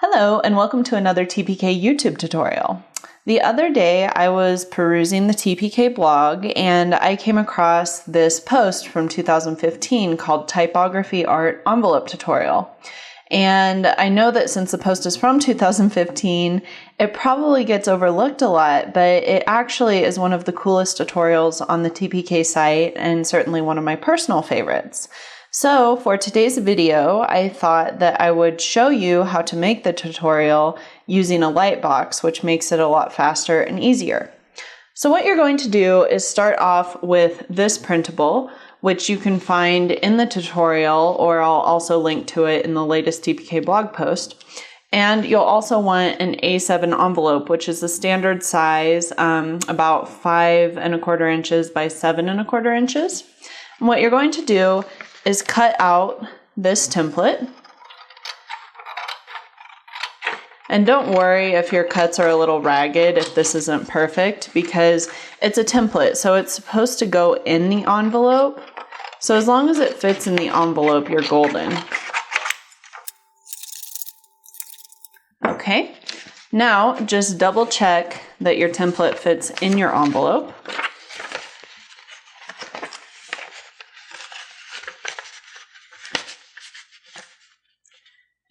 Hello and welcome to another TPK YouTube tutorial. The other day I was perusing the TPK blog and I came across this post from 2015 called Typography Art Envelope Tutorial. And I know that since the post is from 2015, it probably gets overlooked a lot, but it actually is one of the coolest tutorials on the TPK site and certainly one of my personal favorites. So for today's video, I thought that I would show you how to make the tutorial using a light box, which makes it a lot faster and easier. So what you're going to do is start off with this printable, which you can find in the tutorial, or I'll also link to it in the latest TPK blog post. And you'll also want an A7 envelope, which is the standard size, about 5¼ inches by 7¼ inches. And what you're going to do is cut out this template. And don't worry if your cuts are a little ragged, if this isn't perfect, because it's a template, so it's supposed to go in the envelope. So as long as it fits in the envelope, you're golden. Okay, now just double check that your template fits in your envelope.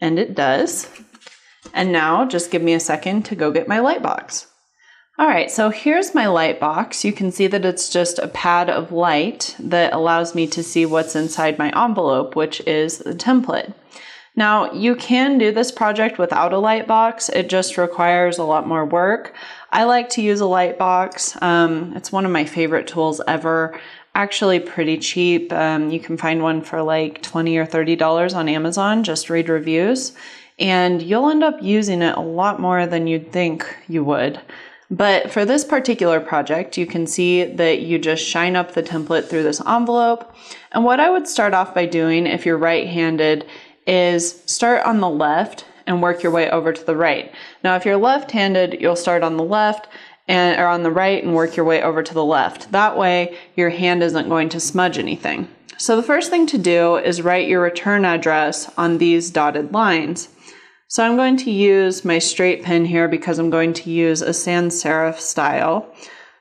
And it does. And now just give me a second to go get my light box. All right, so here's my light box. You can see that it's just a pad of light that allows me to see what's inside my envelope, which is the template. Now, you can do this project without a light box. It just requires a lot more work. I like to use a light box. It's one of my favorite tools ever. Actually pretty cheap. You can find one for like $20 or $30 on Amazon. Just read reviews and you'll end up using it a lot more than you'd think you would. But for this particular project, you can see that you just shine up the template through this envelope. And what I would start off by doing if you're right-handed is start on the left and work your way over to the right. Now, if you're left-handed, you'll start on the left or on the right and work your way over to the left. That way, your hand isn't going to smudge anything. So the first thing to do is write your return address on these dotted lines. So I'm going to use my straight pen here because I'm going to use a sans serif style.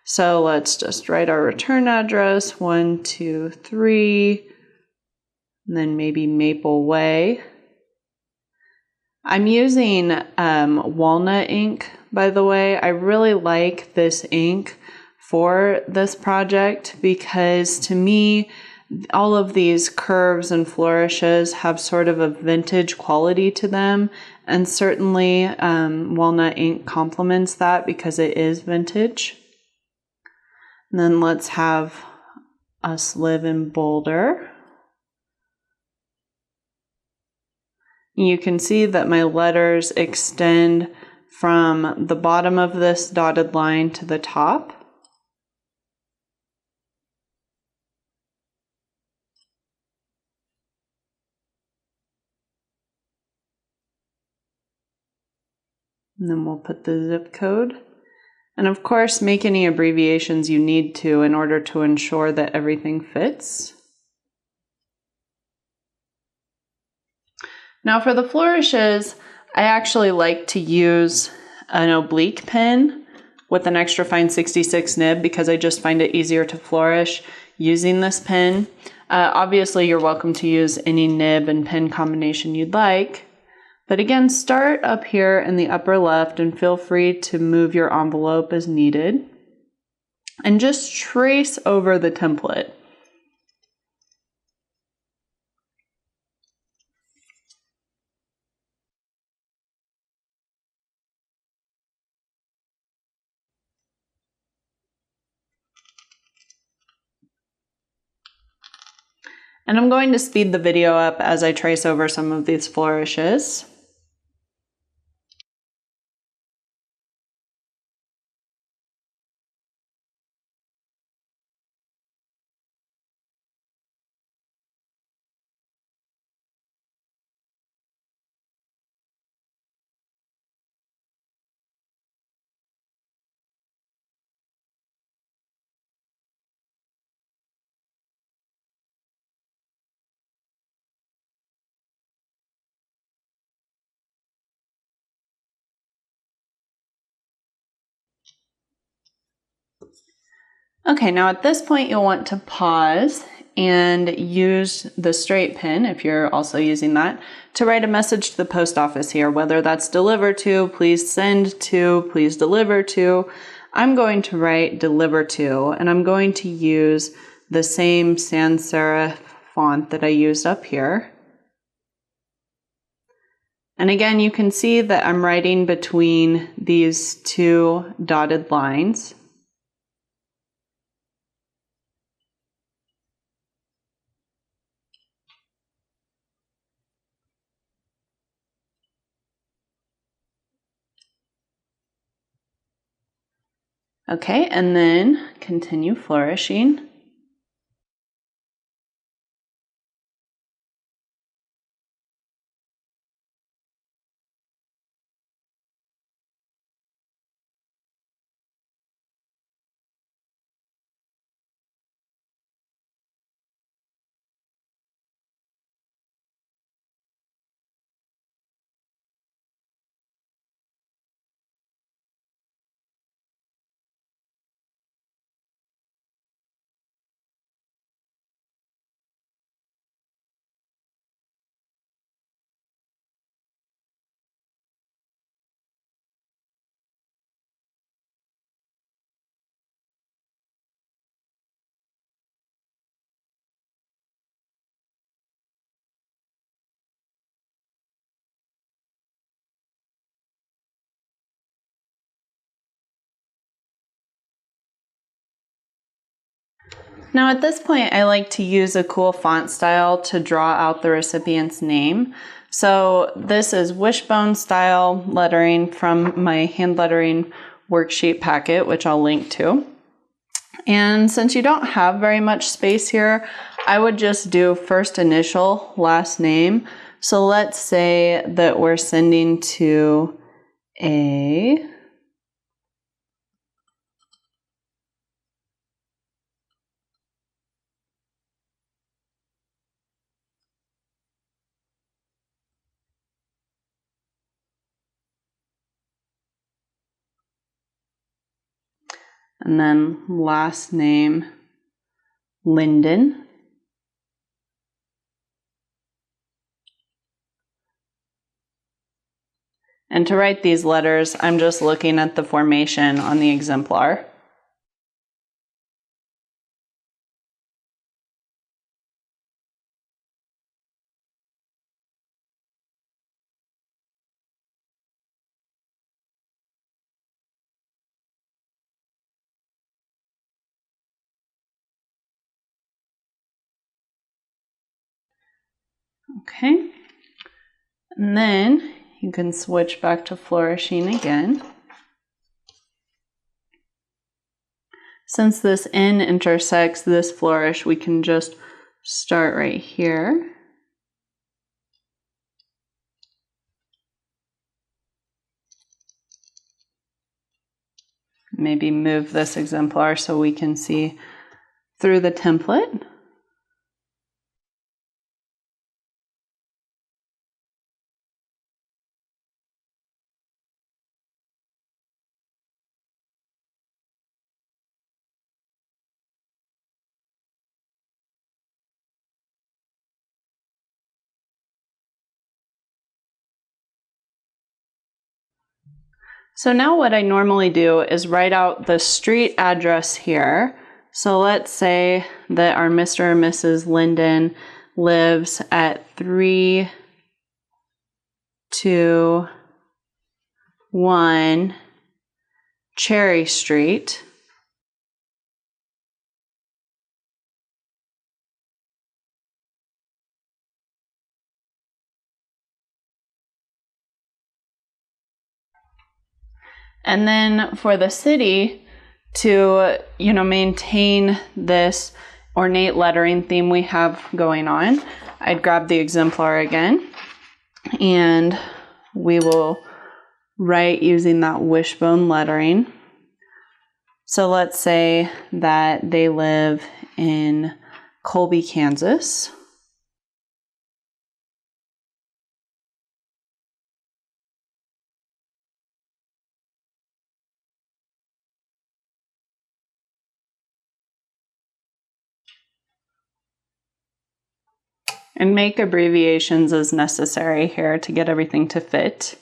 So let's just write our return address, 1, 2, 3, and then maybe Maple Way. I'm using Walnut ink, by the way. I really like this ink for this project because to me, all of these curves and flourishes have sort of a vintage quality to them. And certainly Walnut ink complements that because it is vintage. And then let's have us live in Boulder. You can see that my letters extend from the bottom of this dotted line to the top. And then we'll put the zip code. And of course, make any abbreviations you need to in order to ensure that everything fits. Now for the flourishes, I actually like to use an oblique pen with an extra fine 66 nib because I just find it easier to flourish using this pen. Obviously, you're welcome to use any nib and pen combination you'd like. But again, start up here in the upper left and feel free to move your envelope as needed. And just trace over the template. And I'm going to speed the video up as I trace over some of these flourishes. Okay, now at this point you'll want to pause and use the straight pen, if you're also using that, to write a message to the post office here, whether that's deliver to, please send to, please deliver to. I'm going to write deliver to, and I'm going to use the same sans serif font that I used up here. And again, you can see that I'm writing between these two dotted lines. Okay, and then continue flourishing. Now at this point, I like to use a cool font style to draw out the recipient's name. So this is Wishbone style lettering from my hand lettering worksheet packet, which I'll link to. And since you don't have very much space here, I would just do first initial, last name. So let's say that we're sending to A. And then last name, Linden. And to write these letters, I'm just looking at the formation on the exemplar. Okay, and then you can switch back to flourishing again. Since this N intersects this flourish, we can just start right here. Maybe move this exemplar so we can see through the template. So now what I normally do is write out the street address here. So let's say that our Mr. or Mrs. Linden lives at 321 Cherry Street. And then for the city, to maintain this ornate lettering theme we have going on, I'd grab the exemplar again, and we will write using that wishbone lettering. So let's say that they live in Colby, Kansas. And make abbreviations as necessary here to get everything to fit.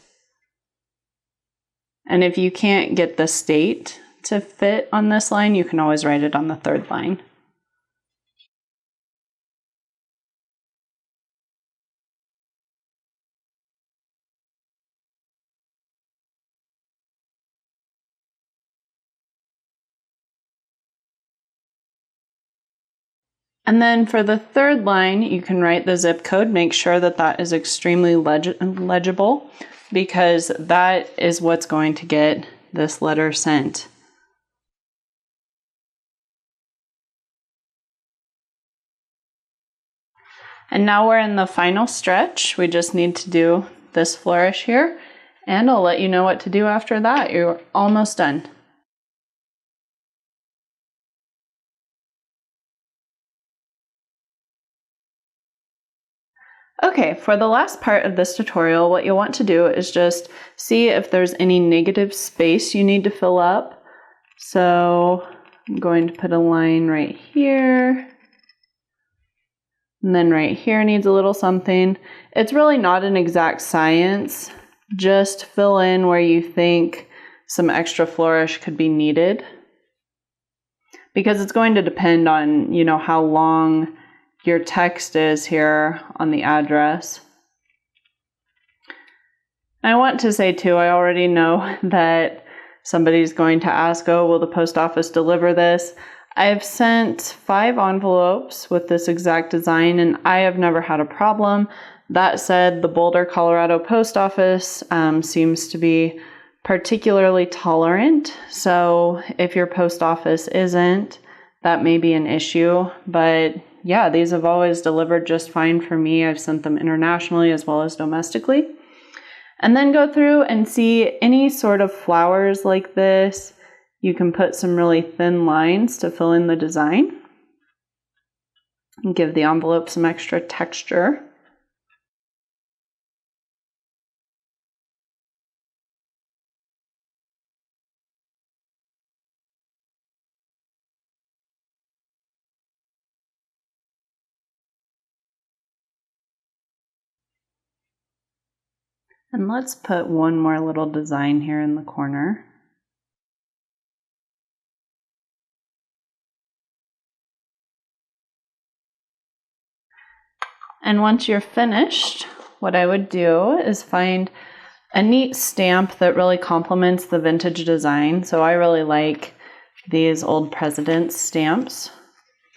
And if you can't get the state to fit on this line, you can always write it on the third line. And then for the third line, you can write the zip code. Make sure that that is extremely legible, because that is what's going to get this letter sent. And now we're in the final stretch. We just need to do this flourish here, and I'll let you know what to do after that. You're almost done. Okay, for the last part of this tutorial, what you'll want to do is just see if there's any negative space you need to fill up. So I'm going to put a line right here. And then right here needs a little something. It's really not an exact science. Just fill in where you think some extra flourish could be needed. Because it's going to depend on, you know, how long your text is here on the address. I want to say too, I already know that somebody's going to ask, oh, will the post office deliver this? I've sent 5 envelopes with this exact design and I have never had a problem. That said, the Boulder, Colorado post office seems to be particularly tolerant. So if your post office isn't, that may be an issue, but yeah, these have always delivered just fine for me. I've sent them internationally as well as domestically. And then go through and see any sort of flowers like this. You can put some really thin lines to fill in the design and give the envelope some extra texture. And let's put one more little design here in the corner. And once you're finished, what I would do is find a neat stamp that really complements the vintage design. So I really like these Old Presidents stamps.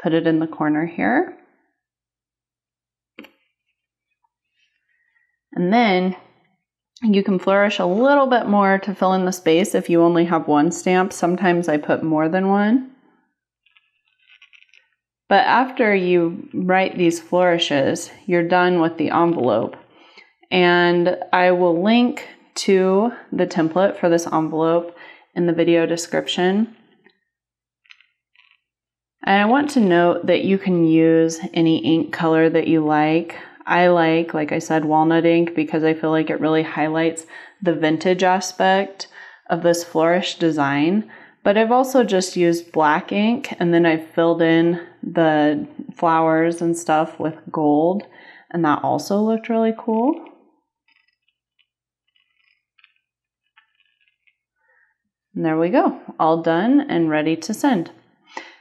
Put it in the corner here. And then you can flourish a little bit more to fill in the space if you only have one stamp. Sometimes I put more than one. But after you write these flourishes, you're done with the envelope. And I will link to the template for this envelope in the video description. And I want to note that you can use any ink color that you like. I like I said, walnut ink because I feel like it really highlights the vintage aspect of this flourish design. But I've also just used black ink and then I've filled in the flowers and stuff with gold, and that also looked really cool. And there we go, all done and ready to send.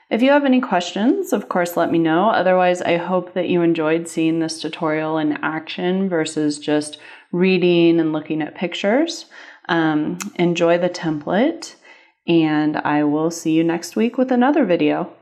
If you have any questions, of course, let me know. Otherwise, I hope that you enjoyed seeing this tutorial in action versus just reading and looking at pictures. Enjoy the template, and I will see you next week with another video.